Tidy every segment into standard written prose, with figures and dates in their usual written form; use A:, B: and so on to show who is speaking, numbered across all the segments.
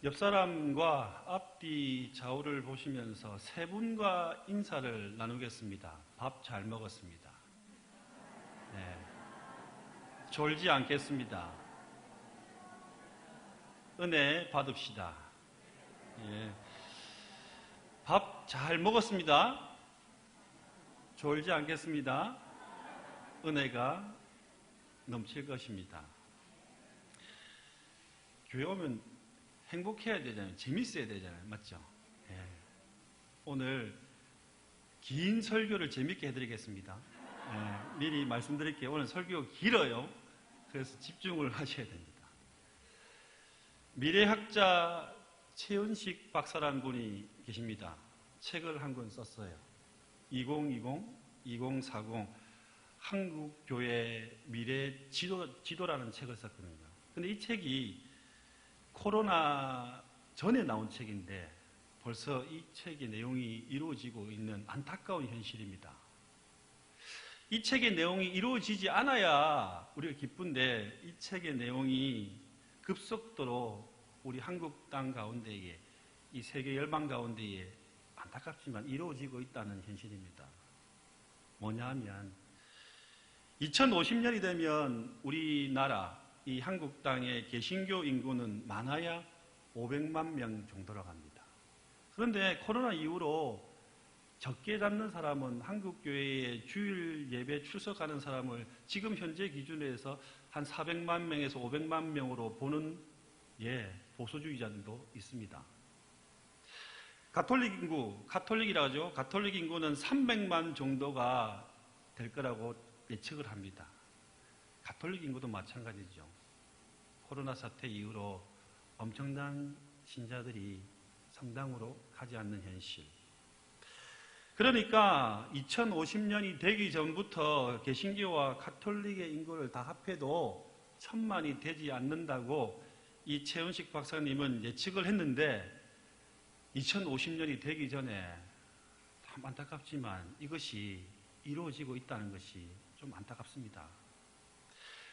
A: 옆 사람과 앞뒤 좌우를 보시면서 세 분과 인사를 나누겠습니다. 밥 잘 먹었습니다. 네. 졸지 않겠습니다. 은혜 받읍시다. 예. 밥 잘 먹었습니다. 졸지 않겠습니다. 은혜가 넘칠 것입니다. 교회 오면 행복해야 되잖아요. 재밌어야 되잖아요. 맞죠? 예. 오늘 긴 설교를 재밌게 해드리겠습니다. 예. 미리 말씀드릴게요. 오늘 설교가 길어요. 그래서 집중을 하셔야 됩니다. 미래학자 최은식 박사라는 분이 계십니다. 책을 한 권 썼어요. 2020-2040 한국교회 미래 지도라는 책을 썼거든요. 근데 이 책이 코로나 전에 나온 책인데 벌써 이 책의 내용이 이루어지고 있는 안타까운 현실입니다. 이 책의 내용이 이루어지지 않아야 우리가 기쁜데 이 책의 내용이 급속도로 우리 한국 땅 가운데에 이 세계 열방 가운데에 안타깝지만 이루어지고 있다는 현실입니다. 뭐냐 하면 2050년이 되면 우리나라 이 한국 땅의 개신교 인구는 많아야 500만 명 정도라고 합니다. 그런데 코로나 이후로 적게 잡는 사람은 한국교회에 주일 예배 출석하는 사람을 지금 현재 기준에서 한 400만 명에서 500만 명으로 보는 보수주의자들도 있습니다. 가톨릭이라고 하죠. 가톨릭 인구는 300만 정도가 될 거라고 예측을 합니다. 가톨릭 인구도 마찬가지죠. 코로나 사태 이후로 엄청난 신자들이 성당으로 가지 않는 현실. 그러니까 2050년이 되기 전부터 개신교와 가톨릭의 인구를 다 합해도 1000만이 되지 않는다고 이 최은식 박사님은 예측을 했는데 2050년이 되기 전에 참 안타깝지만 이것이 이루어지고 있다는 것이 좀 안타깝습니다.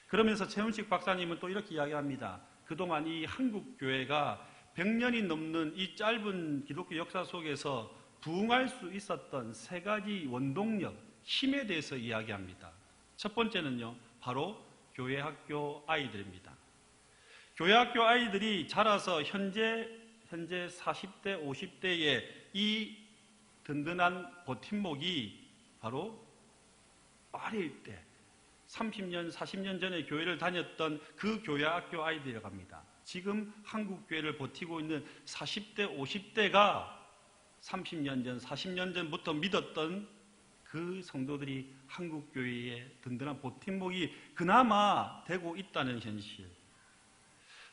A: 그러면서 최은식 박사님은 또 이렇게 이야기합니다. 그동안 이 한국 교회가 100년이 넘는 이 짧은 기독교 역사 속에서 부흥할 수 있었던 세 가지 원동력, 힘에 대해서 이야기합니다. 첫 번째는요, 바로 교회 학교 아이들입니다. 교회 학교 아이들이 자라서 현재 40대, 50대의 이 든든한 버팀목이 바로 어릴 때 30년, 40년 전에 교회를 다녔던 그 교회 학교 아이들이라고 합니다. 지금 한국 교회를 버티고 있는 40대, 50대가 30년 전, 40년 전부터 믿었던 그 성도들이 한국 교회의 든든한 버팀목이 그나마 되고 있다는 현실.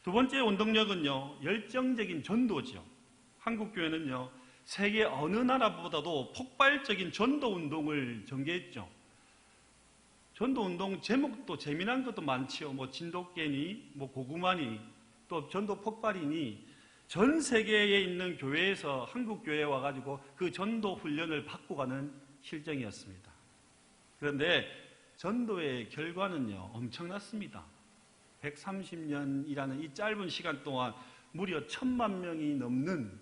A: 두 번째 원동력은요, 열정적인 전도죠. 한국 교회는요, 세계 어느 나라보다도 폭발적인 전도 운동을 전개했죠. 전도 운동 제목도 재미난 것도 많지요. 진돗개니, 고구마니, 또 전도 폭발이니 전 세계에 있는 교회에서 한국 교회에 와가지고 그 전도 훈련을 받고 가는 실정이었습니다. 그런데 전도의 결과는요, 엄청났습니다. 130년이라는 이 짧은 시간 동안 무려 1000만 명이 넘는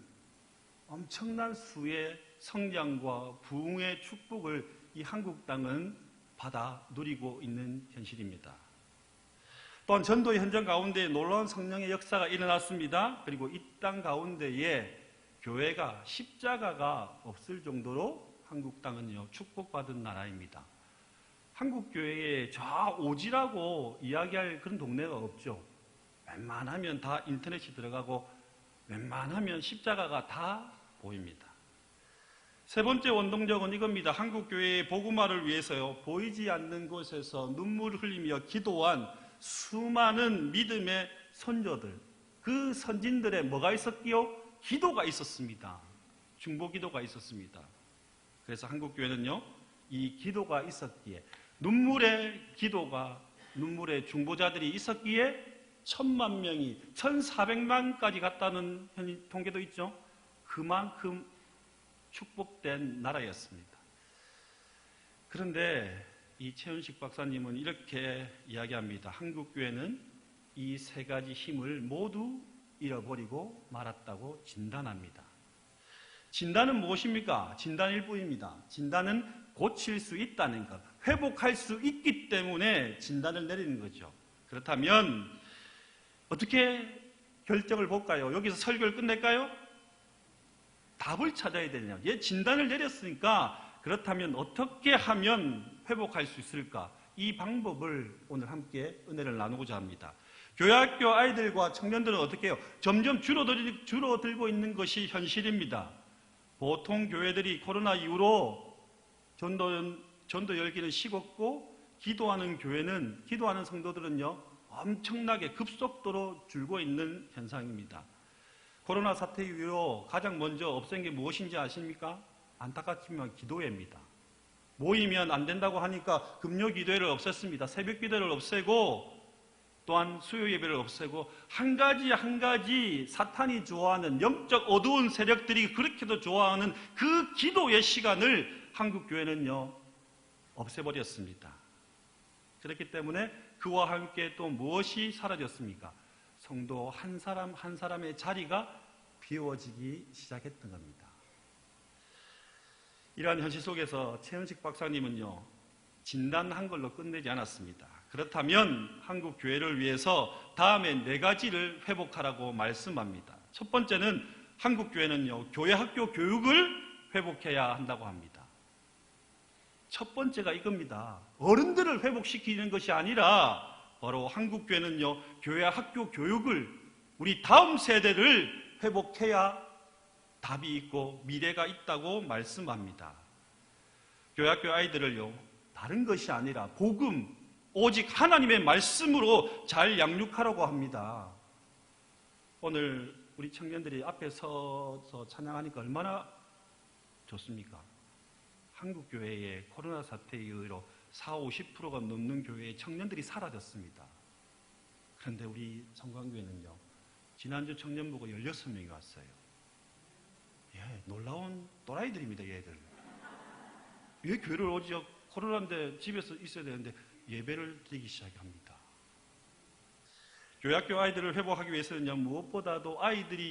A: 엄청난 수의 성장과 부흥의 축복을 이 한국 땅은 받아 누리고 있는 현실입니다. 또한 전도의 현장 가운데 놀라운 성령의 역사가 일어났습니다. 그리고 이 땅 가운데에 교회가 십자가가 없을 정도로 한국 땅은요, 축복받은 나라입니다. 한국 교회에 좌오지라고 이야기할 그런 동네가 없죠. 웬만하면 다 인터넷이 들어가고 웬만하면 십자가가 다 보입니다. 세 번째 원동력은 이겁니다. 한국 교회의 복음화를 위해서요, 보이지 않는 곳에서 눈물을 흘리며 기도한 수많은 믿음의 선조들, 그 선진들의 뭐가 있었기요? 기도가 있었습니다. 중보 기도가 있었습니다. 그래서 한국 교회는요, 이 기도가 있었기에, 눈물의 기도가, 눈물의 중보자들이 있었기에 1000만 명이 1400만까지 갔다는 통계도 있죠. 그만큼 축복된 나라였습니다. 그런데 이 최은식 박사님은 이렇게 이야기합니다. 한국 교회는 이 세 가지 힘을 모두 잃어버리고 말았다고 진단합니다. 진단은 무엇입니까? 진단일부입니다. 진단은 고칠 수 있다는 것, 회복할 수 있기 때문에 진단을 내리는 거죠. 그렇다면 어떻게 결정을 볼까요? 여기서 설교를 끝낼까요? 답을 찾아야 되냐? 진단을 내렸으니까 그렇다면 어떻게 하면 회복할 수 있을까? 이 방법을 오늘 함께 은혜를 나누고자 합니다. 교회학교 아이들과 청년들은 어떻게 해요? 점점 줄어들고 있는 것이 현실입니다. 보통 교회들이 코로나 이후로 전도 열기는 식었고 기도하는 성도들은요 엄청나게 급속도로 줄고 있는 현상입니다. 코로나 사태 이후로 가장 먼저 없앤 게 무엇인지 아십니까? 안타깝지만 기도회입니다. 모이면 안 된다고 하니까 금요 기도회를 없앴습니다. 새벽 기도를 없애고 또한 수요 예배를 없애고 한 가지 사탄이 좋아하는 영적 어두운 세력들이 그렇게도 좋아하는 그 기도의 시간을 한국 교회는요 없애버렸습니다. 그렇기 때문에 그와 함께 또 무엇이 사라졌습니까? 성도 한 사람 한 사람의 자리가 비워지기 시작했던 겁니다. 이러한 현실 속에서 최은식 박사님은요 진단한 걸로 끝내지 않았습니다. 그렇다면 한국 교회를 위해서 다음에 4가지를 회복하라고 말씀합니다. 첫 번째는 한국 교회는요 교회 학교 교육을 회복해야 한다고 합니다. 첫 번째가 이겁니다. 어른들을 회복시키는 것이 아니라 바로 한국 교회는요 교회 학교 교육을 우리 다음 세대를 회복해야 답이 있고 미래가 있다고 말씀합니다. 교회 학교 아이들을요 다른 것이 아니라 복음 오직 하나님의 말씀으로 잘 양육하라고 합니다. 오늘 우리 청년들이 앞에 서서 찬양하니까 얼마나 좋습니까? 한국 교회의 코로나 사태 이후로 40~50%가 넘는 교회의 청년들이 사라졌습니다. 그런데 우리 성광교회는요 지난주 청년 보고 16명이 왔어요. 놀라운 또라이들입니다. 얘들 왜 교회를 오죠? 코로나인데 집에서 있어야 되는데 예배를 드리기 시작합니다. 교회학교 아이들을 회복하기 위해서는요 무엇보다도 아이들이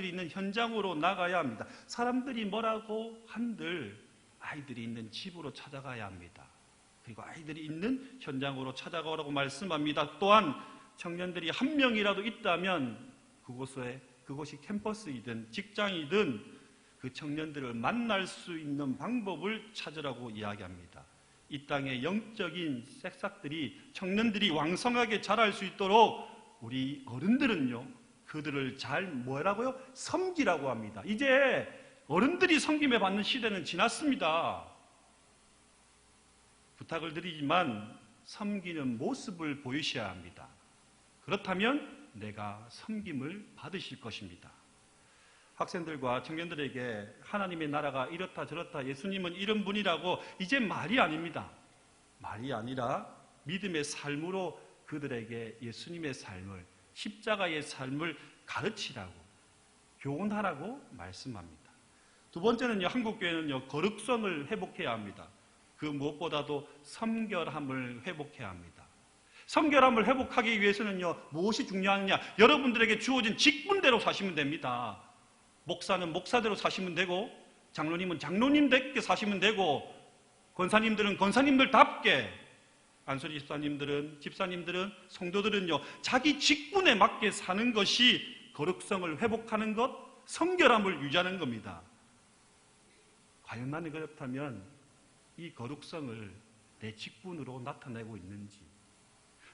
A: 있는 현장으로 나가야 합니다. 사람들이 뭐라고 한들 아이들이 있는 집으로 찾아가야 합니다. 그리고 아이들이 있는 현장으로 찾아가라고 말씀합니다. 또한 청년들이 한 명이라도 있다면 그곳이 캠퍼스이든 직장이든 그 청년들을 만날 수 있는 방법을 찾으라고 이야기합니다. 이 땅의 영적인 새싹들이 청년들이 왕성하게 자랄 수 있도록 우리 어른들은요 그들을 잘 뭐라고요? 섬기라고 합니다. 이제 어른들이 섬김에 받는 시대는 지났습니다. 부탁을 드리지만 섬기는 모습을 보이셔야 합니다. 그렇다면 내가 섬김을 받으실 것입니다. 학생들과 청년들에게 하나님의 나라가 이렇다 저렇다 예수님은 이런 분이라고 이제 말이 아닙니다. 말이 아니라 믿음의 삶으로 그들에게 예수님의 삶을 십자가의 삶을 가르치라고 교훈하라고 말씀합니다. 두 번째는요 한국교회는요 거룩성을 회복해야 합니다. 그 무엇보다도 섬결함을 회복해야 합니다. 섬결함을 회복하기 위해서는요 무엇이 중요하느냐? 여러분들에게 주어진 직분대로 사시면 됩니다. 목사는 목사대로 사시면 되고 장로님은 장로님답게 사시면 되고 권사님들은 권사님들답게 안소리 집사님들은 성도들은요 자기 직분에 맞게 사는 것이 거룩성을 회복하는 것, 성결함을 유지하는 겁니다. 과연 나는 그렇다면 이 거룩성을 내 직분으로 나타내고 있는지,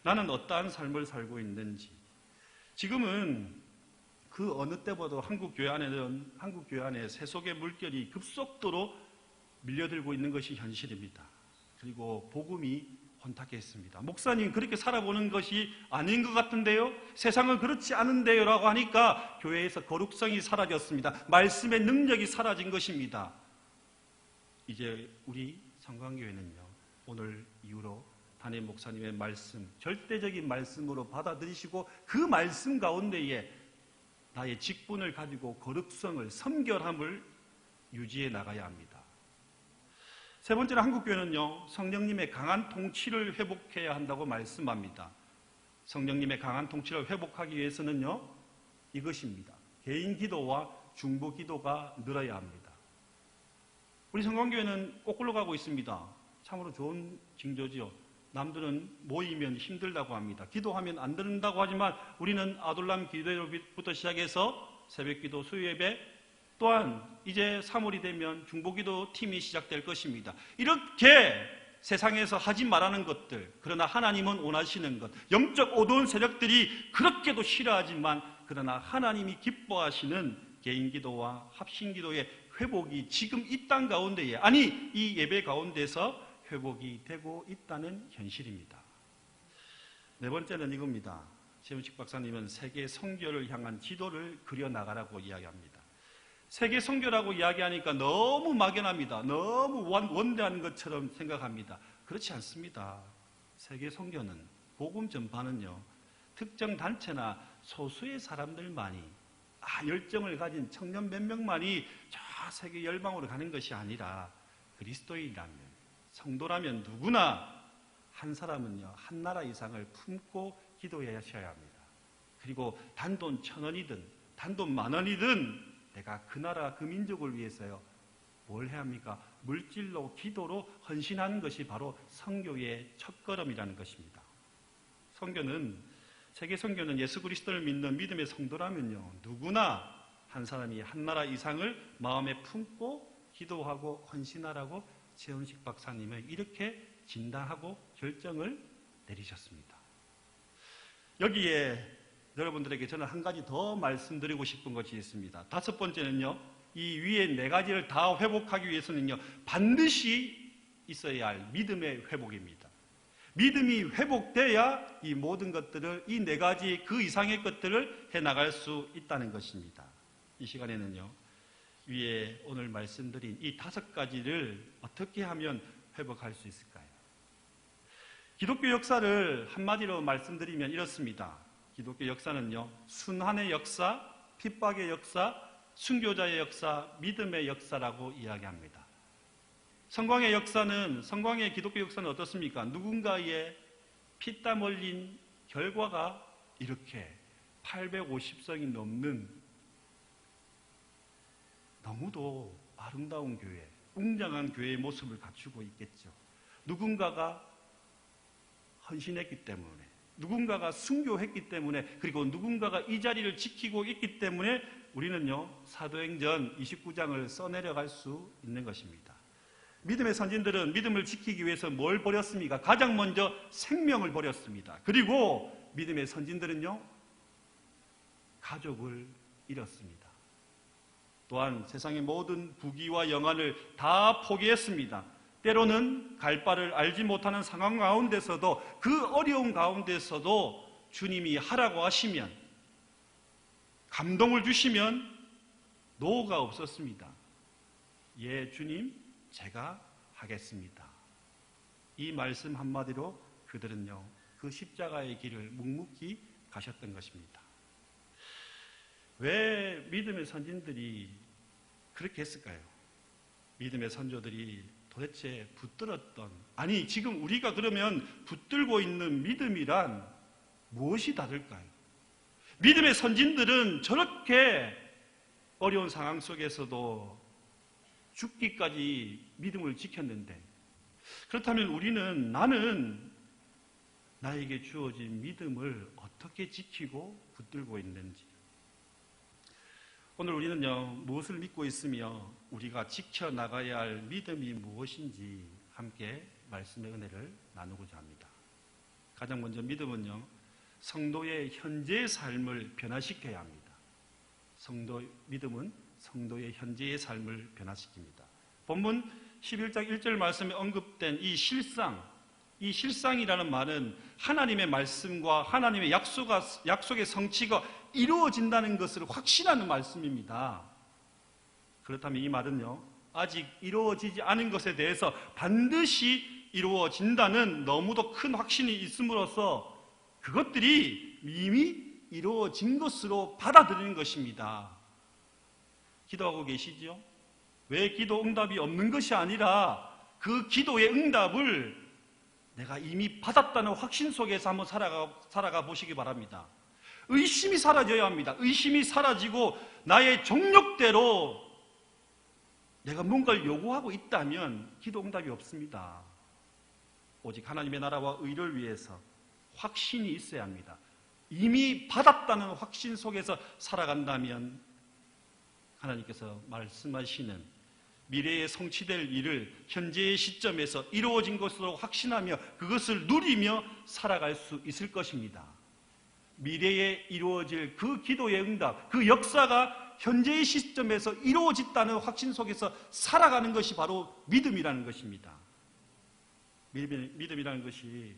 A: 나는 어떠한 삶을 살고 있는지, 지금은 그 어느 때보다도 한국 교회 안에 세속의 물결이 급속도로 밀려들고 있는 것이 현실입니다. 그리고 복음이 혼탁해 있습니다. 목사님 그렇게 살아보는 것이 아닌 것 같은데요? 세상은 그렇지 않은데요? 라고 하니까 교회에서 거룩성이 사라졌습니다. 말씀의 능력이 사라진 것입니다. 이제 우리 성광교회는요 오늘 이후로 담임 목사님의 말씀, 절대적인 말씀으로 받아들이시고 그 말씀 가운데에 나의 직분을 가지고 거룩성을, 섬결함을 유지해 나가야 합니다. 세 번째는 한국교회는요 성령님의 강한 통치를 회복해야 한다고 말씀합니다. 성령님의 강한 통치를 회복하기 위해서는요 이것입니다. 개인 기도와 중보 기도가 늘어야 합니다. 우리 성광교회는 거꾸로 가고 있습니다. 참으로 좋은 징조지요. 남들은 모이면 힘들다고 합니다. 기도하면 안 된다고 하지만 우리는 아둘람 기도부터 시작해서 새벽기도, 수요예배, 또한 이제 3월이 되면 중보기도 팀이 시작될 것입니다. 이렇게 세상에서 하지 말라는 것들, 그러나 하나님은 원하시는 것, 영적 어두운 세력들이 그렇게도 싫어하지만 그러나 하나님이 기뻐하시는 개인기도와 합심기도의 회복이 지금 이 땅 가운데에, 아니 이 예배 가운데서 회복이 되고 있다는 현실입니다. 네 번째는 이겁니다. 최은식 박사님은 세계 선교를 향한 지도를 그려나가라고 이야기합니다. 세계 선교라고 이야기하니까 너무 막연합니다. 너무 원대한 것처럼 생각합니다. 그렇지 않습니다. 세계 선교는, 복음 전파는요, 특정 단체나 소수의 사람들만이, 열정을 가진 청년 몇 명만이 저 세계 열방으로 가는 것이 아니라 그리스도인이라면, 성도라면 누구나 한 사람은요, 한 나라 이상을 품고 기도하셔야 합니다. 그리고 단돈 1,000원이든 단돈 10,000원이든 내가 그 나라 그 민족을 위해서요, 뭘 해야 합니까? 물질로, 기도로 헌신하는 것이 바로 선교의 첫걸음이라는 것입니다. 세계 선교는 예수 그리스도를 믿는 믿음의 성도라면요, 누구나 한 사람이 한 나라 이상을 마음에 품고 기도하고 헌신하라고 최은식 박사님은 이렇게 진단하고 결정을 내리셨습니다. 여기에 여러분들에게 저는 한 가지 더 말씀드리고 싶은 것이 있습니다. 다섯 번째는요, 이 위에 네 가지를 다 회복하기 위해서는요, 반드시 있어야 할 믿음의 회복입니다. 믿음이 회복돼야 이 모든 것들을, 이 네 가지 그 이상의 것들을 해나갈 수 있다는 것입니다. 이 시간에는요, 위에 오늘 말씀드린 이 5가지를 어떻게 하면 회복할 수 있을까요? 기독교 역사를 한마디로 말씀드리면 이렇습니다. 기독교 역사는요, 순환의 역사, 핍박의 역사, 순교자의 역사, 믿음의 역사라고 이야기합니다. 성광의 역사는, 성광의 기독교 역사는 어떻습니까? 누군가의 피땀 흘린 결과가 이렇게 850성이 넘는 너무도 아름다운 교회, 웅장한 교회의 모습을 갖추고 있겠죠. 누군가가 헌신했기 때문에, 누군가가 순교했기 때문에, 그리고 누군가가 이 자리를 지키고 있기 때문에 우리는요, 사도행전 29장을 써내려갈 수 있는 것입니다. 믿음의 선진들은 믿음을 지키기 위해서 뭘 버렸습니까? 가장 먼저 생명을 버렸습니다. 그리고 믿음의 선진들은요, 가족을 잃었습니다. 또한 세상의 모든 부귀와 영안을 다 포기했습니다. 때로는 갈 바를 알지 못하는 상황 가운데서도, 그 어려운 가운데서도 주님이 하라고 하시면, 감동을 주시면 노가 없었습니다. 예, 주님, 제가 하겠습니다. 이 말씀 한마디로 그들은요, 그 십자가의 길을 묵묵히 가셨던 것입니다. 왜 믿음의 선진들이 그렇게 했을까요? 믿음의 선조들이 도대체 붙들었던, 아니 지금 우리가 그러면 붙들고 있는 믿음이란 무엇이 다를까요? 믿음의 선진들은 저렇게 어려운 상황 속에서도 죽기까지 믿음을 지켰는데, 그렇다면 우리는, 나는 나에게 주어진 믿음을 어떻게 지키고 붙들고 있는지, 오늘 우리는요, 무엇을 믿고 있으며 우리가 지켜나가야 할 믿음이 무엇인지 함께 말씀의 은혜를 나누고자 합니다. 가장 먼저 믿음은요, 성도의 현재의 삶을 변화시켜야 합니다. 믿음은 성도의 현재의 삶을 변화시킵니다. 본문 11장 1절 말씀에 언급된 이 실상이라는 말은 하나님의 말씀과 하나님의 약속의 성취가 이루어진다는 것을 확신하는 말씀입니다. 그렇다면 이 말은요, 아직 이루어지지 않은 것에 대해서 반드시 이루어진다는 너무도 큰 확신이 있음으로써 그것들이 이미 이루어진 것으로 받아들이는 것입니다. 기도하고 계시지요? 왜 기도 응답이 없는 것이 아니라 그 기도의 응답을 내가 이미 받았다는 확신 속에서 한번 살아가 보시기 바랍니다. 의심이 사라져야 합니다. 의심이 사라지고 나의 정욕대로 내가 뭔가를 요구하고 있다면 기도 응답이 없습니다. 오직 하나님의 나라와 의를 위해서 확신이 있어야 합니다. 이미 받았다는 확신 속에서 살아간다면 하나님께서 말씀하시는 미래에 성취될 일을 현재의 시점에서 이루어진 것으로 확신하며 그것을 누리며 살아갈 수 있을 것입니다. 미래에 이루어질 그 기도의 응답, 그 역사가 현재의 시점에서 이루어졌다는 확신 속에서 살아가는 것이 바로 믿음이라는 것입니다. 믿음이라는 것이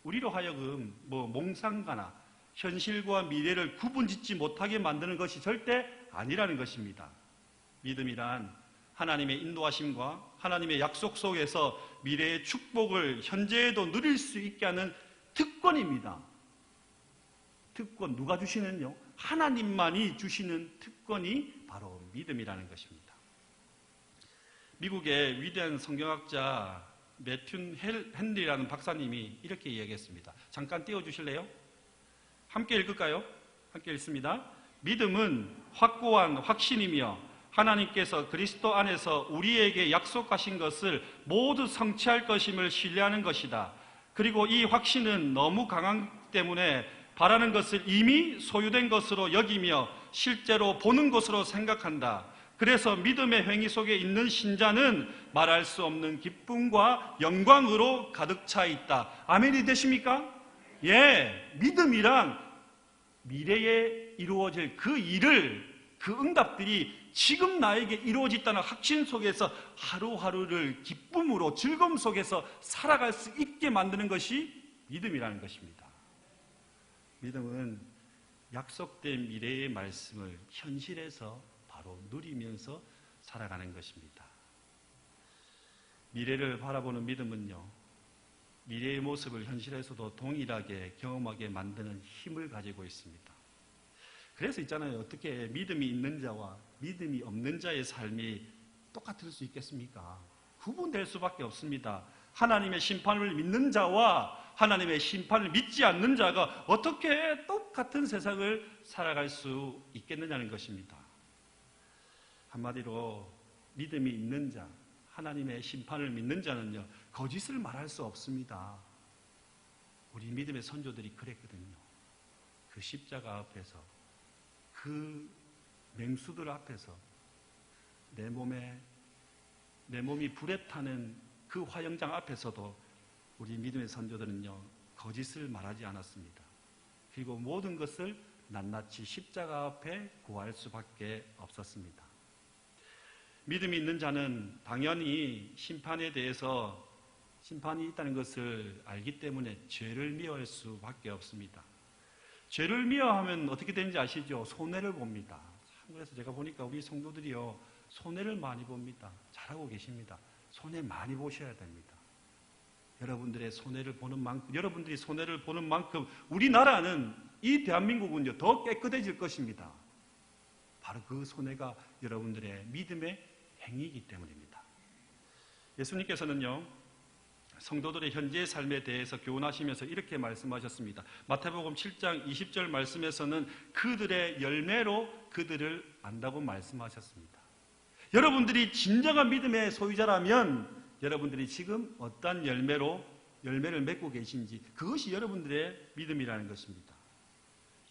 A: 우리로 하여금 몽상가나 현실과 미래를 구분짓지 못하게 만드는 것이 절대 아니라는 것입니다. 믿음이란 하나님의 인도하심과 하나님의 약속 속에서 미래의 축복을 현재에도 누릴 수 있게 하는 특권입니다. 특권, 누가 주시는요? 하나님만이 주시는 특권이 바로 믿음이라는 것입니다. 미국의 위대한 성경학자 매튜 헨리라는 박사님이 이렇게 이야기했습니다. 잠깐 띄워주실래요? 함께 읽을까요? 함께 읽습니다. 믿음은 확고한 확신이며 하나님께서 그리스도 안에서 우리에게 약속하신 것을 모두 성취할 것임을 신뢰하는 것이다. 그리고 이 확신은 너무 강하기 때문에 바라는 것을 이미 소유된 것으로 여기며 실제로 보는 것으로 생각한다. 그래서 믿음의 행위 속에 있는 신자는 말할 수 없는 기쁨과 영광으로 가득 차 있다. 아멘이 되십니까? 예, 믿음이란 미래에 이루어질 그 일을, 그 응답들이 지금 나에게 이루어졌다는 확신 속에서 하루하루를 기쁨으로 즐거움 속에서 살아갈 수 있게 만드는 것이 믿음이라는 것입니다. 믿음은 약속된 미래의 말씀을 현실에서 바로 누리면서 살아가는 것입니다. 미래를 바라보는 믿음은요, 미래의 모습을 현실에서도 동일하게 경험하게 만드는 힘을 가지고 있습니다. 그래서 있잖아요. 어떻게 믿음이 있는 자와 믿음이 없는 자의 삶이 똑같을 수 있겠습니까? 구분될 수밖에 없습니다. 하나님의 심판을 믿는 자와 하나님의 심판을 믿지 않는 자가 어떻게 똑같은 세상을 살아갈 수 있겠느냐는 것입니다. 한마디로 믿음이 있는 자, 하나님의 심판을 믿는 자는요, 거짓을 말할 수 없습니다. 우리 믿음의 선조들이 그랬거든요. 그 십자가 앞에서, 그 맹수들 앞에서 내 몸이 불에 타는 그 화영장 앞에서도 우리 믿음의 선조들은요, 거짓을 말하지 않았습니다. 그리고 모든 것을 낱낱이 십자가 앞에 구할 수밖에 없었습니다. 믿음이 있는 자는 당연히 심판에 대해서 심판이 있다는 것을 알기 때문에 죄를 미워할 수밖에 없습니다. 죄를 미워하면 어떻게 되는지 아시죠? 손해를 봅니다. 그래서 제가 보니까 우리 성도들이요, 손해를 많이 봅니다. 잘하고 계십니다. 손해 많이 보셔야 됩니다. 여러분들이 손해를 보는 만큼 우리나라는, 이 대한민국은요, 더 깨끗해질 것입니다. 바로 그 손해가 여러분들의 믿음의 행위이기 때문입니다. 예수님께서는요, 성도들의 현재의 삶에 대해서 교훈하시면서 이렇게 말씀하셨습니다. 마태복음 7장 20절 말씀에서는 그들의 열매로 그들을 안다고 말씀하셨습니다. 여러분들이 진정한 믿음의 소유자라면 여러분들이 지금 어떤 열매를 맺고 계신지, 그것이 여러분들의 믿음이라는 것입니다.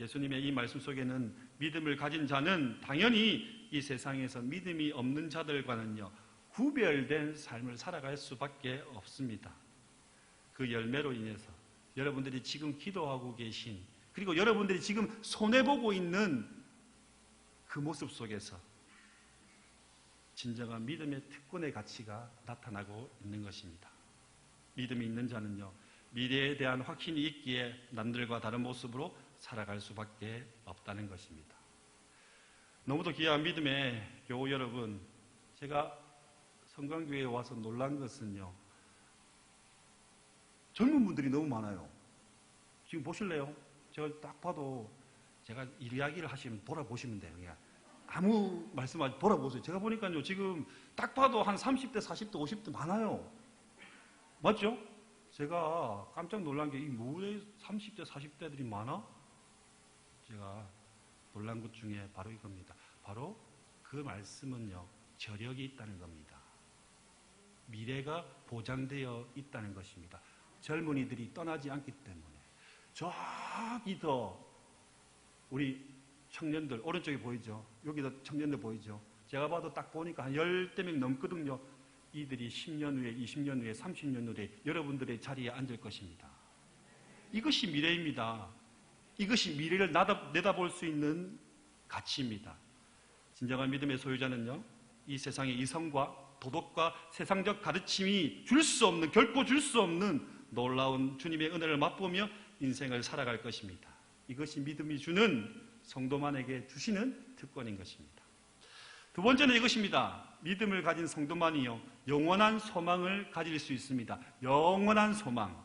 A: 예수님의 이 말씀 속에는 믿음을 가진 자는 당연히 이 세상에서 믿음이 없는 자들과는요, 구별된 삶을 살아갈 수밖에 없습니다. 그 열매로 인해서 여러분들이 지금 기도하고 계신, 그리고 여러분들이 지금 손해보고 있는 그 모습 속에서 진정한 믿음의 특권의 가치가 나타나고 있는 것입니다. 믿음이 있는 자는요, 미래에 대한 확신이 있기에 남들과 다른 모습으로 살아갈 수밖에 없다는 것입니다. 너무도 귀한 믿음의 교우 여러분, 제가 성강교회에 와서 놀란 것은요, 젊은 분들이 너무 많아요. 지금 보실래요? 제가 딱 봐도, 제가 이야기를 하시면 돌아보시면 돼요. 그냥 아무 말씀하지 돌아보세요. 제가 보니까요, 지금 딱 봐도 한 30대, 40대, 50대 많아요. 맞죠? 제가 깜짝 놀란 게, 이 뭐에 30대, 40대들이 많아? 제가 놀란 것 중에 바로 이겁니다. 바로 그 말씀은요, 저력이 있다는 겁니다. 미래가 보장되어 있다는 것입니다. 젊은이들이 떠나지 않기 때문에. 저기도 우리 청년들, 오른쪽에 보이죠? 여기도 청년들 보이죠? 제가 봐도 딱 보니까 한 10명 넘거든요. 이들이 10년 후에, 20년 후에, 30년 후에 여러분들의 자리에 앉을 것입니다. 이것이 미래입니다. 이것이 미래를 내다볼 수 있는 가치입니다. 진정한 믿음의 소유자는요, 이 세상의 이성과 도덕과 세상적 가르침이 줄 수 없는, 결코 줄 수 없는 놀라운 주님의 은혜를 맛보며 인생을 살아갈 것입니다. 이것이 믿음이 주는 성도만에게 주시는 특권인 것입니다. 두 번째는 이것입니다. 믿음을 가진 성도만이요, 영원한 소망을 가질 수 있습니다. 영원한 소망.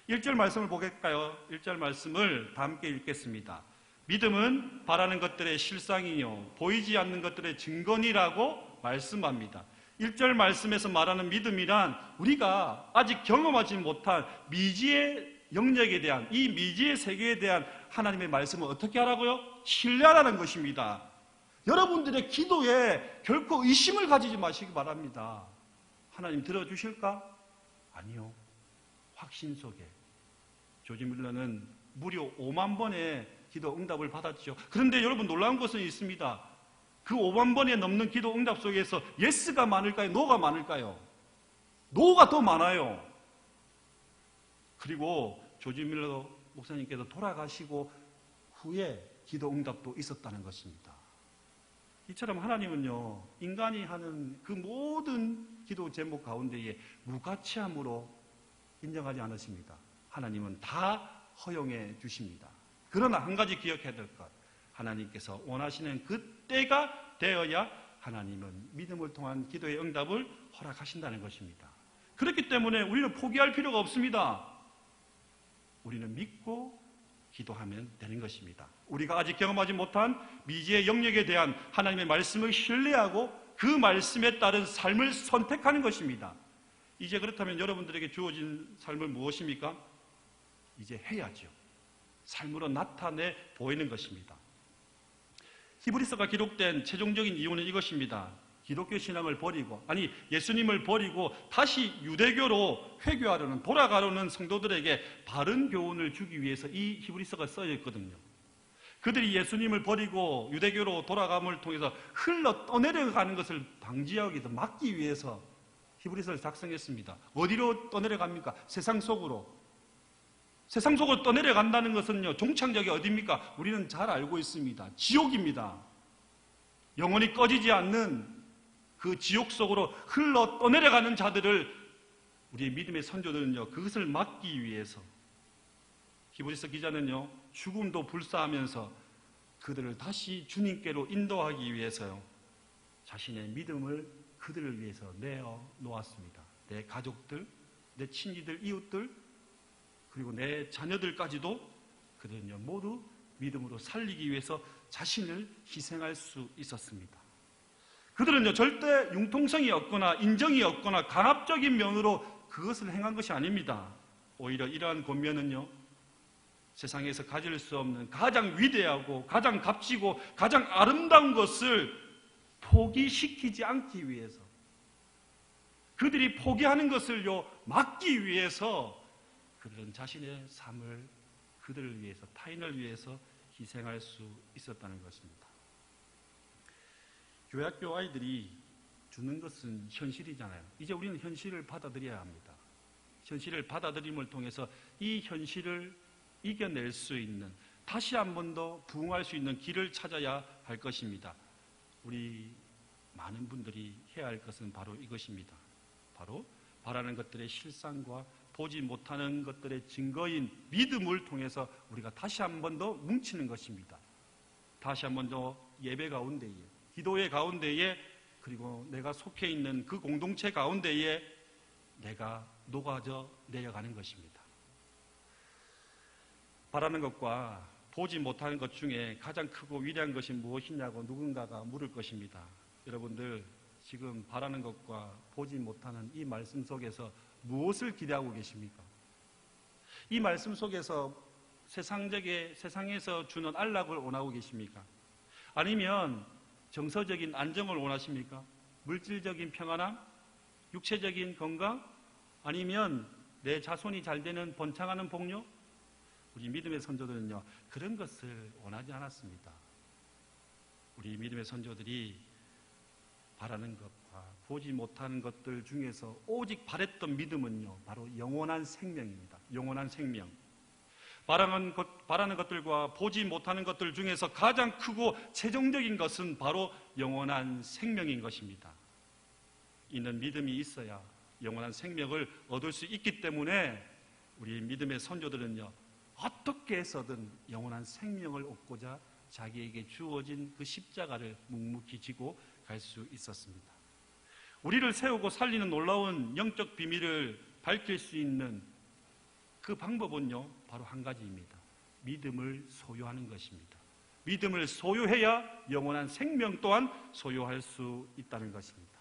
A: 1절 말씀을 보겠까요? 1절 말씀을 다 함께 읽겠습니다. 믿음은 바라는 것들의 실상이요, 보이지 않는 것들의 증거니라고 말씀합니다. 1절 말씀에서 말하는 믿음이란 우리가 아직 경험하지 못한 미지의 영역에 대한, 이 미지의 세계에 대한 하나님의 말씀을 어떻게 하라고요? 신뢰하라는 것입니다. 여러분들의 기도에 결코 의심을 가지지 마시기 바랍니다. 하나님 들어주실까? 아니요. 확신 속에. 조지 밀러는 무려 5만 번의 기도 응답을 받았죠. 그런데 여러분, 놀라운 것은 있습니다. 그 5만 번에 넘는 기도 응답 속에서 예스가 많을까요? 노가 많을까요? 노가 더 많아요. 그리고 조지 밀러 목사님께서 돌아가시고 후에 기도 응답도 있었다는 것입니다. 이처럼 하나님은요, 인간이 하는 그 모든 기도 제목 가운데에 무가치함으로 인정하지 않으십니다. 하나님은 다 허용해 주십니다. 그러나 한 가지 기억해야 될 것, 하나님께서 원하시는 그 때가 되어야 하나님은 믿음을 통한 기도의 응답을 허락하신다는 것입니다. 그렇기 때문에 우리는 포기할 필요가 없습니다. 우리는 믿고 기도하면 되는 것입니다. 우리가 아직 경험하지 못한 미지의 영역에 대한 하나님의 말씀을 신뢰하고 그 말씀에 따른 삶을 선택하는 것입니다. 이제 그렇다면 여러분들에게 주어진 삶은 무엇입니까? 이제 해야죠. 삶으로 나타내 보이는 것입니다. 히브리서가 기록된 최종적인 이유는 이것입니다. 기독교 신앙을 버리고, 아니 예수님을 버리고 다시 유대교로 회귀하려는, 돌아가려는 성도들에게 바른 교훈을 주기 위해서 이 히브리서가 써져 있거든요. 그들이 예수님을 버리고 유대교로 돌아감을 통해서 흘러 떠내려가는 것을 방지하기 위해서, 막기 위해서 히브리서를 작성했습니다. 어디로 떠내려갑니까? 세상 속으로. 세상 속으로 떠내려간다는 것은요, 종착역이 어디입니까? 우리는 잘 알고 있습니다. 지옥입니다. 영원히 꺼지지 않는 그 지옥 속으로 흘러 떠내려가는 자들을, 우리의 믿음의 선조들은요, 그것을 막기 위해서 히브리서 기자는요, 죽음도 불사하면서 그들을 다시 주님께로 인도하기 위해서요, 자신의 믿음을 그들을 위해서 내어 놓았습니다. 내 가족들, 내 친지들, 이웃들, 그리고 내 자녀들까지도 그들은요, 모두 믿음으로 살리기 위해서 자신을 희생할 수 있었습니다. 그들은요, 절대 융통성이 없거나 인정이 없거나 강압적인 면으로 그것을 행한 것이 아닙니다. 오히려 이러한 권면은요, 세상에서 가질 수 없는 가장 위대하고 가장 값지고 가장 아름다운 것을 포기시키지 않기 위해서, 그들이 포기하는 것을요, 막기 위해서 그들은 자신의 삶을 그들을 위해서, 타인을 위해서 희생할 수 있었다는 것입니다. 교회학교 아이들이 주는 것은 현실이잖아요. 이제 우리는 현실을 받아들여야 합니다. 현실을 받아들임을 통해서 이 현실을 이겨낼 수 있는, 다시 한 번 더 부흥할 수 있는 길을 찾아야 할 것입니다. 우리 많은 분들이 해야 할 것은 바로 이것입니다. 바로 바라는 것들의 실상과 보지 못하는 것들의 증거인 믿음을 통해서 우리가 다시 한 번 더 뭉치는 것입니다. 다시 한 번 더 예배 가운데에, 기도의 가운데에, 그리고 내가 속해 있는 그 공동체 가운데에 내가 녹아져 내려가는 것입니다. 바라는 것과 보지 못하는 것 중에 가장 크고 위대한 것이 무엇이냐고 누군가가 물을 것입니다. 여러분들, 지금 바라는 것과 보지 못하는 이 말씀 속에서 무엇을 기대하고 계십니까? 이 말씀 속에서 세상에서 주는 안락을 원하고 계십니까? 아니면 정서적인 안정을 원하십니까? 물질적인 평안함? 육체적인 건강? 아니면 내 자손이 잘 되는 번창하는 복력? 우리 믿음의 선조들은요, 그런 것을 원하지 않았습니다. 우리 믿음의 선조들이 바라는 것과 보지 못하는 것들 중에서 오직 바랬던 믿음은요, 바로 영원한 생명입니다. 영원한 생명. 바라는 것들과 보지 못하는 것들 중에서 가장 크고 최종적인 것은 바로 영원한 생명인 것입니다. 이는 믿음이 있어야 영원한 생명을 얻을 수 있기 때문에 우리 믿음의 선조들은요, 어떻게 해서든 영원한 생명을 얻고자 자기에게 주어진 그 십자가를 묵묵히 지고 갈 수 있었습니다. 우리를 세우고 살리는 놀라운 영적 비밀을 밝힐 수 있는 그 방법은요, 바로 한 가지입니다. 믿음을 소유하는 것입니다. 믿음을 소유해야 영원한 생명 또한 소유할 수 있다는 것입니다.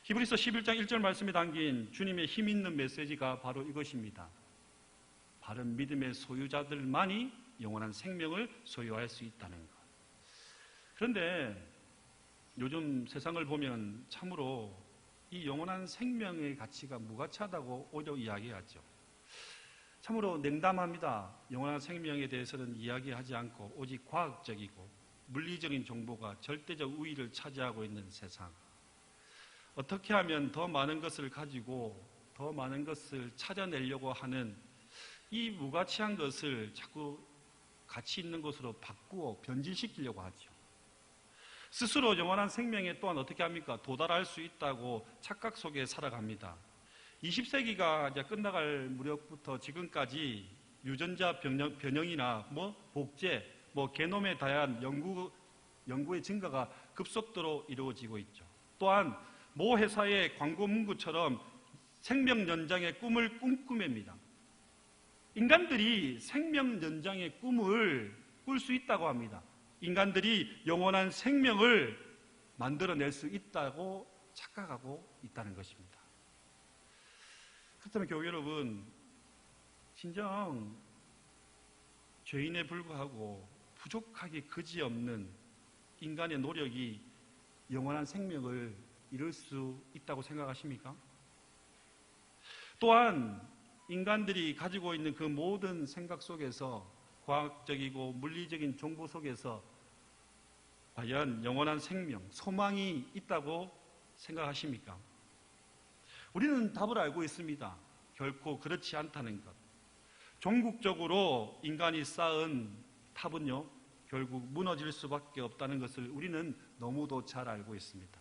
A: 히브리서 11장 1절 말씀에 담긴 주님의 힘 있는 메시지가 바로 이것입니다. 바른 믿음의 소유자들만이 영원한 생명을 소유할 수 있다는 것. 그런데 요즘 세상을 보면 참으로 이 영원한 생명의 가치가 무가치하다고 오히려 이야기하죠. 참으로 냉담합니다. 영원한 생명에 대해서는 이야기하지 않고 오직 과학적이고 물리적인 정보가 절대적 우위를 차지하고 있는 세상. 어떻게 하면 더 많은 것을 가지고 더 많은 것을 찾아내려고 하는 이 무가치한 것을 자꾸 가치 있는 것으로 바꾸어 변질시키려고 하죠. 스스로 영원한 생명에 또한 어떻게 합니까? 도달할 수 있다고 착각 속에 살아갑니다. 20세기가 이제 끝나갈 무렵부터 지금까지 유전자 변형이나 복제, 게놈에 대한 연구의 증가가 급속도로 이루어지고 있죠. 또한 모 회사의 광고 문구처럼 생명 연장의 꿈을 꿈꾸맵니다. 인간들이 생명 연장의 꿈을 꿀 수 있다고 합니다. 인간들이 영원한 생명을 만들어낼 수 있다고 착각하고 있다는 것입니다. 그렇다면 교회 여러분, 진정 죄인에 불구하고 부족하기 그지없는 인간의 노력이 영원한 생명을 이룰 수 있다고 생각하십니까? 또한 인간들이 가지고 있는 그 모든 생각 속에서 과학적이고 물리적인 정보 속에서 과연 영원한 생명, 소망이 있다고 생각하십니까? 우리는 답을 알고 있습니다. 결코 그렇지 않다는 것. 종국적으로 인간이 쌓은 탑은요, 결국 무너질 수밖에 없다는 것을 우리는 너무도 잘 알고 있습니다.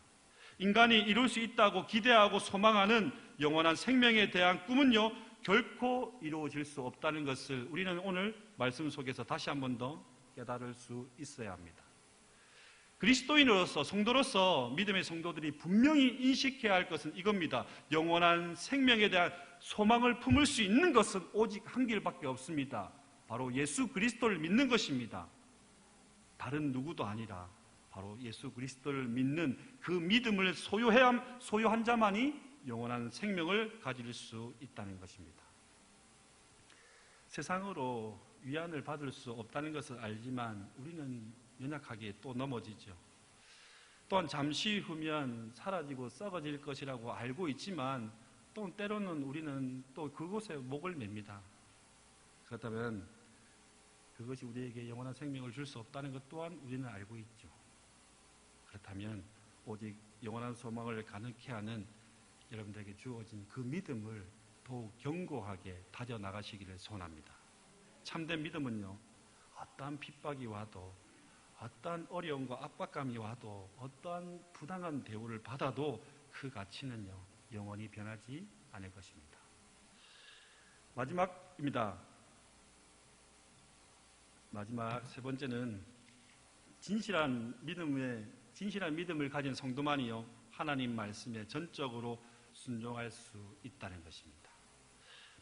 A: 인간이 이룰 수 있다고 기대하고 소망하는 영원한 생명에 대한 꿈은요, 결코 이루어질 수 없다는 것을 우리는 오늘 말씀 속에서 다시 한 번 더 깨달을 수 있어야 합니다. 그리스도인으로서, 성도로서 믿음의 성도들이 분명히 인식해야 할 것은 이겁니다. 영원한 생명에 대한 소망을 품을 수 있는 것은 오직 한 길밖에 없습니다. 바로 예수 그리스도를 믿는 것입니다. 다른 누구도 아니라 바로 예수 그리스도를 믿는 그 믿음을 소유한 자만이 영원한 생명을 가질 수 있다는 것입니다. 세상으로 위안을 받을 수 없다는 것을 알지만 우리는 연약하게 또 넘어지죠. 또한 잠시 후면 사라지고 썩어질 것이라고 알고 있지만 또 때로는 우리는 또 그곳에 목을 맵니다. 그렇다면 그것이 우리에게 영원한 생명을 줄 수 없다는 것 또한 우리는 알고 있죠. 그렇다면 오직 영원한 소망을 가능케 하는 여러분들에게 주어진 그 믿음을 더욱 견고하게 다져나가시기를 소원합니다. 참된 믿음은요, 어떠한 핍박이 와도, 어떠한 어려움과 압박감이 와도, 어떠한 부당한 대우를 받아도 그 가치는요, 영원히 변하지 않을 것입니다. 마지막입니다. 마지막 세 번째는 진실한 믿음을 가진 성도만이요, 하나님 말씀에 전적으로 순종할 수 있다는 것입니다.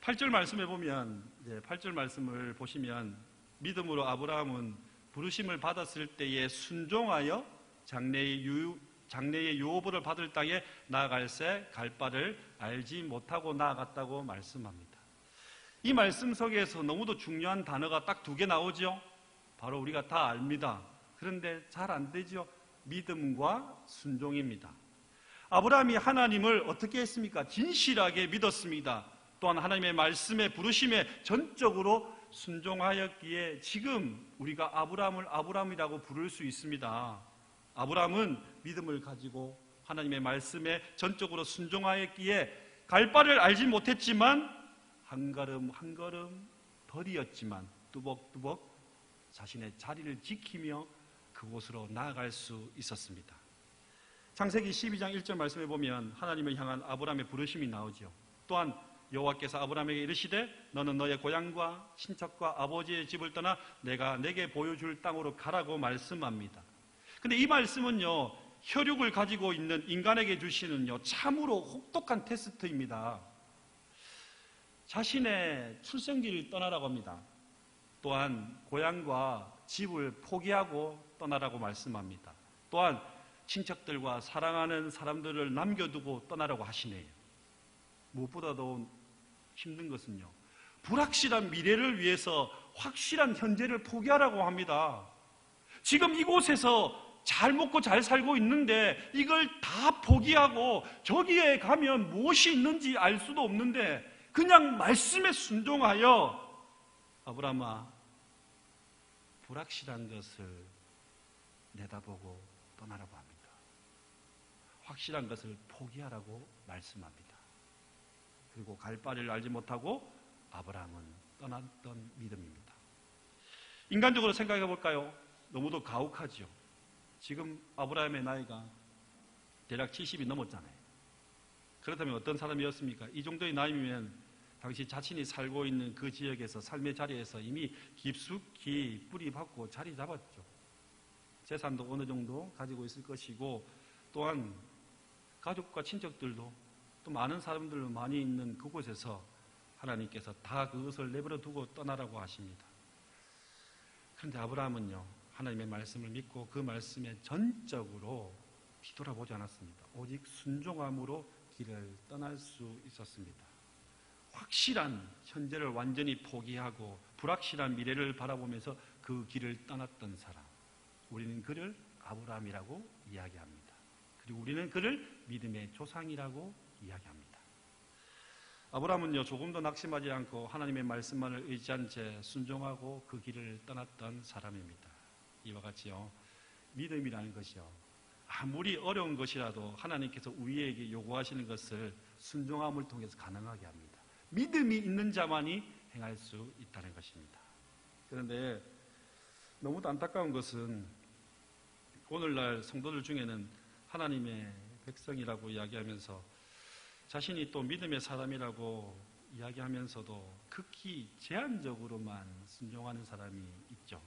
A: 8절 말씀에 보면, 8절 말씀을 보시면 믿음으로 아브라함은 부르심을 받았을 때에 순종하여 장래의 유업을 받을 땅에 나아갈새 갈 바를 알지 못하고 나아갔다고 말씀합니다. 이 말씀 속에서 너무도 중요한 단어가 딱 두 개 나오죠. 바로 우리가 다 압니다. 그런데 잘 안 되죠. 믿음과 순종입니다. 아브라함이 하나님을 어떻게 했습니까? 진실하게 믿었습니다. 또한 하나님의 말씀에 부르심에 전적으로 순종하였기에 지금 우리가 아브라함을 아브라함이라고 부를 수 있습니다. 아브라함은 믿음을 가지고 하나님의 말씀에 전적으로 순종하였기에 갈 바를 알지 못했지만 한 걸음 한 걸음 덜이었지만 뚜벅뚜벅 자신의 자리를 지키며 그곳으로 나아갈 수 있었습니다. 창세기 12장 1절 말씀에 보면 하나님을 향한 아브라함의 부르심이 나오죠. 또한 여호와께서 아브라함에게 이르시되 너는 너의 고향과 친척과 아버지의 집을 떠나 내가 내게 보여줄 땅으로 가라고 말씀합니다. 근데 이 말씀은요, 혈육을 가지고 있는 인간에게 주시는요 참으로 혹독한 테스트입니다. 자신의 출생지를 떠나라고 합니다. 또한 고향과 집을 포기하고 떠나라고 말씀합니다. 또한 친척들과 사랑하는 사람들을 남겨두고 떠나라고 하시네요. 무엇보다도 힘든 것은요, 불확실한 미래를 위해서 확실한 현재를 포기하라고 합니다. 지금 이곳에서 잘 먹고 잘 살고 있는데 이걸 다 포기하고 저기에 가면 무엇이 있는지 알 수도 없는데 그냥 말씀에 순종하여 아브라함아, 불확실한 것을 내다보고 떠나라고 합니다. 확실한 것을 포기하라고 말씀합니다. 그리고 갈 바를 알지 못하고 아브라함은 떠났던 믿음입니다. 인간적으로 생각해 볼까요? 너무도 가혹하죠. 지금 아브라함의 나이가 대략 70이 넘었잖아요. 그렇다면 어떤 사람이었습니까? 이 정도의 나이면 당시 자신이 살고 있는 그 지역에서 삶의 자리에서 이미 깊숙이 뿌리 박고 자리 잡았죠. 재산도 어느 정도 가지고 있을 것이고 또한 가족과 친척들도 또 많은 사람들 많이 있는 그곳에서 하나님께서 다 그것을 내버려 두고 떠나라고 하십니다. 그런데 아브라함은요, 하나님의 말씀을 믿고 그 말씀에 전적으로 뒤돌아보지 않았습니다. 오직 순종함으로 길을 떠날 수 있었습니다. 확실한 현재를 완전히 포기하고 불확실한 미래를 바라보면서 그 길을 떠났던 사람, 우리는 그를 아브라함이라고 이야기합니다. 그리고 우리는 그를 믿음의 조상이라고 이야기합니다. 아브라함은요, 조금도 낙심하지 않고 하나님의 말씀만을 의지한 채 순종하고 그 길을 떠났던 사람입니다. 이와 같이요, 믿음이라는 것이요, 아무리 어려운 것이라도 하나님께서 우리에게 요구하시는 것을 순종함을 통해서 가능하게 합니다. 믿음이 있는 자만이 행할 수 있다는 것입니다. 그런데 너무도 안타까운 것은 오늘날 성도들 중에는 하나님의 백성이라고 이야기하면서 자신이 또 믿음의 사람이라고 이야기하면서도 극히 제한적으로만 순종하는 사람이 있죠.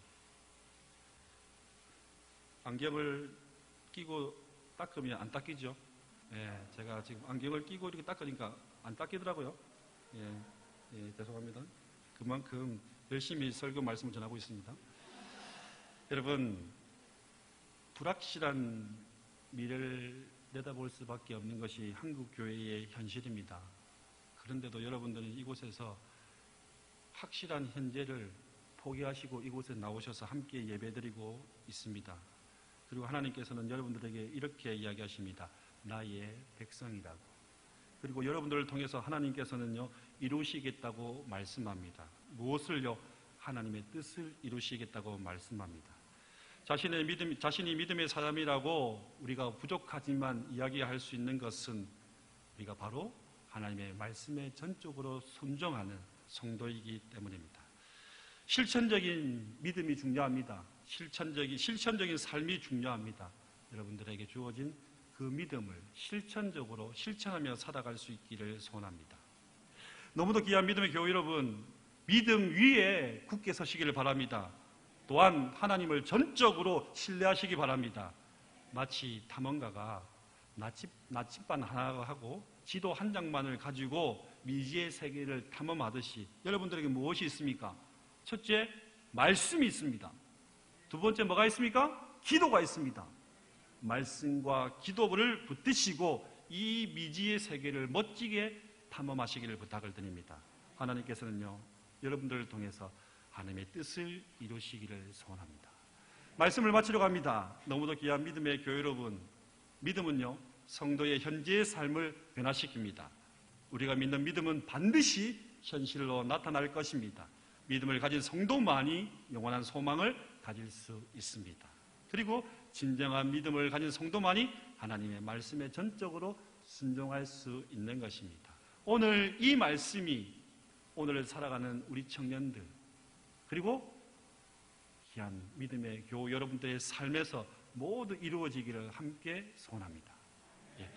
A: 안경을 끼고 닦으면 안 닦이죠. 예, 제가 지금 안경을 끼고 이렇게 닦으니까 안 닦이더라고요. 죄송합니다. 그만큼 열심히 설교 말씀을 전하고 있습니다. 여러분, 불확실한 미래를 내다볼 수밖에 없는 것이 한국 교회의 현실입니다. 그런데도 여러분들은 이곳에서 확실한 현재를 포기하시고 이곳에 나오셔서 함께 예배드리고 있습니다. 그리고 하나님께서는 여러분들에게 이렇게 이야기하십니다. 나의 백성이라고. 그리고 여러분들을 통해서 하나님께서는요, 이루시겠다고 말씀합니다. 무엇을요? 하나님의 뜻을 이루시겠다고 말씀합니다. 자신이 믿음의 사람이라고 우리가 부족하지만 이야기할 수 있는 것은 우리가 바로 하나님의 말씀에 전적으로 순종하는 성도이기 때문입니다. 실천적인 믿음이 중요합니다. 실천적인 삶이 중요합니다. 여러분들에게 주어진 그 믿음을 실천적으로 실천하며 살아갈 수 있기를 소원합니다. 너무도 귀한 믿음의 교회 여러분, 믿음 위에 굳게 서시기를 바랍니다. 또한 하나님을 전적으로 신뢰하시기 바랍니다. 마치 탐험가가 나침반 하나 하고 지도 한 장만을 가지고 미지의 세계를 탐험하듯이 여러분들에게 무엇이 있습니까? 첫째, 말씀이 있습니다. 두 번째 뭐가 있습니까? 기도가 있습니다. 말씀과 기도를 붙드시고 이 미지의 세계를 멋지게 탐험하시기를 부탁을 드립니다. 하나님께서는요, 여러분들을 통해서 하나님의 뜻을 이루시기를 소원합니다. 말씀을 마치려고 합니다. 너무도 귀한 믿음의 교회 여러분, 믿음은요, 성도의 현재의 삶을 변화시킵니다. 우리가 믿는 믿음은 반드시 현실로 나타날 것입니다. 믿음을 가진 성도만이 영원한 소망을 가질 수 있습니다. 그리고 진정한 믿음을 가진 성도만이 하나님의 말씀에 전적으로 순종할 수 있는 것입니다. 오늘 이 말씀이 오늘 살아가는 우리 청년들, 그리고 귀한 믿음의 교우 여러분들의 삶에서 모두 이루어지기를 함께 소원합니다. 예.